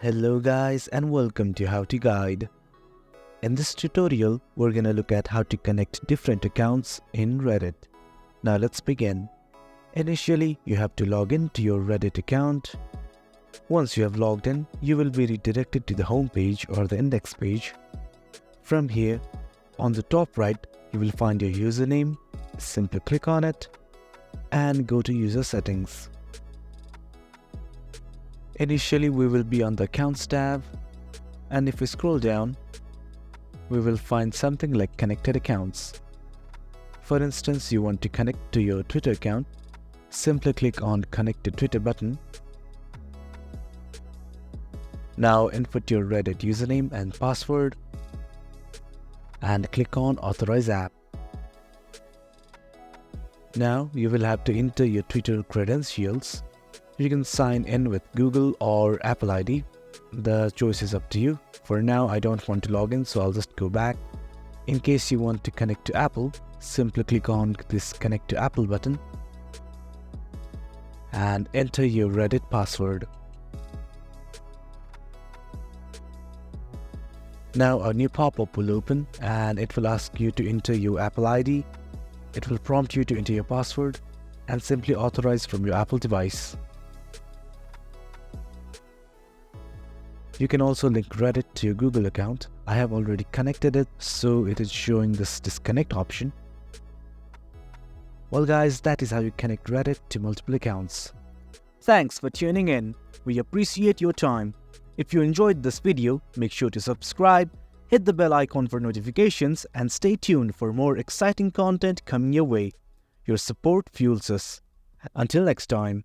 Hello guys and welcome to How to Guide. In this tutorial, we're gonna look at how to connect different accounts in Reddit. Now let's begin. Initially, you have to log in to your Reddit account. Once you have logged in, you will be redirected to the home page or the index page. From here, on the top right, you will find your username. Simply click on it and go to user settings. Initially, we will be on the Accounts tab, and if we scroll down, we will find something like Connected Accounts. For instance, you want to connect to your Twitter account, simply click on Connect to Twitter button. Now input your Reddit username and password, and click on Authorize App. Now you will have to enter your Twitter credentials. You can sign in with Google or Apple ID. The choice is up to you. For now, I don't want to log in, so I'll just go back. In case you want to connect to Apple, simply click on this Connect to Apple button and enter your Reddit password. Now a new pop-up will open and it will ask you to enter your Apple ID. It will prompt you to enter your password and simply authorize from your Apple device. You can also link Reddit to your Google account. I have already connected it, so it is showing this disconnect option. Well guys, that is how you connect Reddit to multiple accounts. Thanks for tuning in. We appreciate your time. If you enjoyed this video, make sure to subscribe, hit the bell icon for notifications, and stay tuned for more exciting content coming your way. Your support fuels us. Until next time.